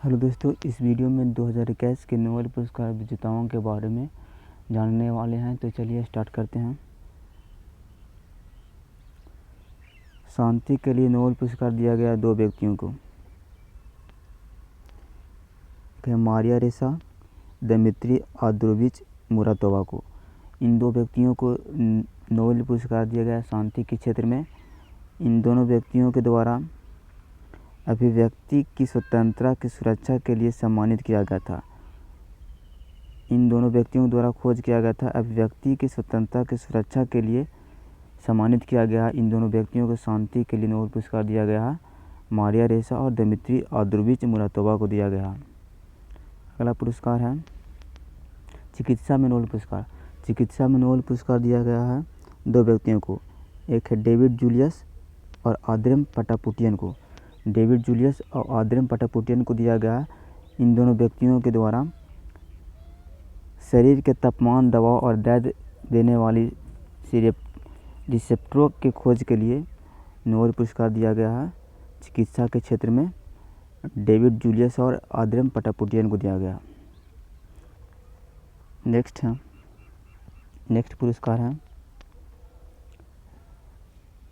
Hello दोस्तों, इस video में 2021 के नोबेल पुरस्कार विजेताओं के बारे में जानने वाले हैं। तो चलिए स्टार्ट करते हैं। शांति के लिए नोबेल पुरस्कार दिया गया 2 व्यक्तियों को। एक है मारिया रेसा, दिमित्री आंद्रोविच मुरातोवा को। इन 2 व्यक्तियों को नोबेल पुरस्कार दिया गया शांति के क्षेत्र में। इन दोनों व्यक्तियों के द्वारा अभिव्यक्ति की स्वतंत्रता की सुरक्षा के लिए सम्मानित किया गया था। इन दोनों व्यक्तियों द्वारा खोज किया गया था। अभिव्यक्ति की स्वतंत्रता की सुरक्षा के लिए सम्मानित किया गया। इन दोनों व्यक्तियों को शांति के लिए नोबेल पुरस्कार दिया गया। मारिया रेसा और दिमित्री आंद्रोविच मुरातोवा को दिया गया। अगला पुरस्कार है चिकित्सा में नोबेल पुरस्कार। चिकित्सा में नोबेल पुरस्कार दिया गया है 2 व्यक्तियों को। एक है डेविड जूलियस और आद्रेम पटापुटियन को। डेविड जूलियस और आद्रेम पटापुटियन को दिया गया। इन दोनों व्यक्तियों के द्वारा शरीर के तापमान, दबाव और दर्द देने वाली रिसेप्टरों की खोज के लिए नोबेल पुरस्कार दिया गया है। चिकित्सा के क्षेत्र में डेविड जूलियस और आद्रेम पटापुटियन को दिया गया। नेक्स्ट पुरस्कार है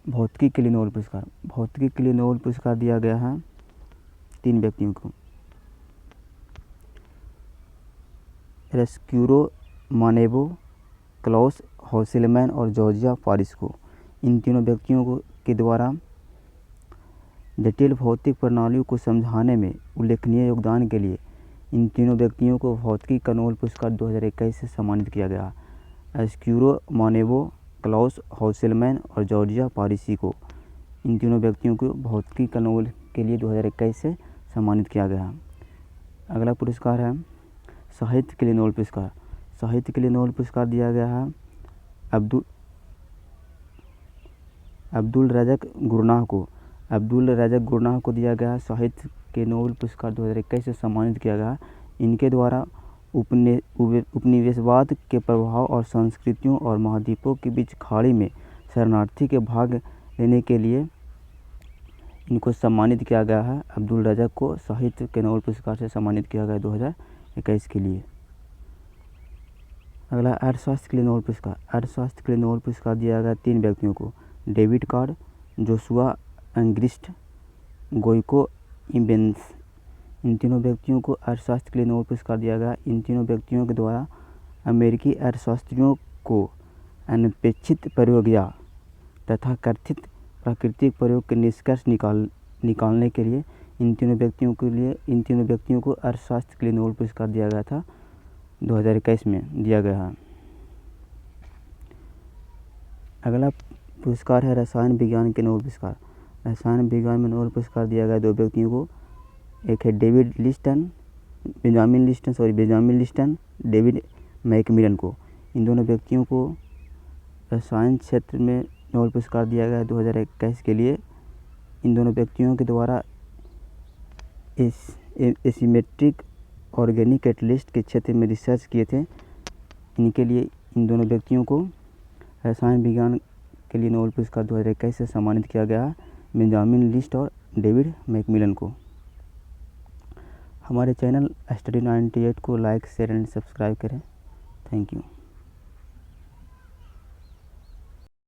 भौतिकी के लिए नोबेल पुरस्कार। भौतिकी के लिए नोबेल पुरस्कार दिया गया है 3 व्यक्तियों को। रेस्क्यूरो मानेवो, क्लाउस हॉसेलमैन और जॉर्जिया पारिस को। इन तीनों व्यक्तियों के द्वारा जटिल भौतिक प्रणालियों को समझाने में उल्लेखनीय योगदान के लिए इन तीनों व्यक्तियों को भौतिकी का नोबेल पुरस्कार 2021 से सम्मानित किया गया। रेस्क्यूरो मानेवो, क्लाउस हॉसेलमैन और जॉर्जिया पारिसी को। इन तीनों व्यक्तियों को भौतिकी का नोबेल के लिए 2021 से सम्मानित किया गया। अगला पुरस्कार है साहित्य के लिए नोबेल पुरस्कार। साहित्य के लिए नोबेल पुरस्कार दिया गया है अब्दुल रज़ाक गुरनाह को। अब्दुल रज़ाक गुरनाह को दिया गया साहित्य के नोबेल पुरस्कार 2021 से सम्मानित किया गया। इनके द्वारा उपनिवेशवाद के प्रभाव और संस्कृतियों और महाद्वीपों के बीच खाड़ी में शरणार्थी के भाग लेने के लिए इनको सम्मानित किया गया है। अब्दुल रज़ाक को साहित्य के नोबेल पुरस्कार से सम्मानित किया गया 2021 के लिए। अगला अर्थशास्त्र के लिए नोबेल पुरस्कार। अर्थशास्त्र के लिए नोबेल पुरस्कार दिया गया 3 व्यक्तियों को। David Card, Joshua Angrist, Guido Imbens. इन तीनों व्यक्तियों को अर्थशास्त्र के लिए नोबेल पुरस्कार दिया गया। इन तीनों व्यक्तियों के द्वारा अमेरिकी अर्थशास्त्रियों को अनपेक्षित प्रयोग या तथाकथित प्राकृतिक प्रयोग के निष्कर्ष निकालने के लिए इन तीनों व्यक्तियों को अर्थशास्त्र के लिए नोबेल पुरस्कार दिया गया था 2021 में दिया गया है। अगला पुरस्कार है रसायन विज्ञान के नोबेल पुरस्कार। रसायन विज्ञान में नोबेल पुरस्कार दिया गया 2 व्यक्तियों को। एक है बेंजामिन लिस्टन, डेविड मैकमिलन को। इन दोनों व्यक्तियों को रसायन क्षेत्र में नोबेल पुरस्कार दिया गया 2021 के लिए। इन दोनों व्यक्तियों के द्वारा एसिमेट्रिक ऑर्गेनिक कैटलिस्ट के क्षेत्र में रिसर्च किए थे। इनके लिए इन दोनों व्यक्तियों को रसायन विज्ञान के लिए नोबेल पुरस्कार 2021 से सम्मानित किया गया, बेंजामिन लिस्ट और डेविड मैकमिलन को। हमारे चैनल स्टडी 98 को लाइक, शेयर एंड सब्सक्राइब करें। Thank you.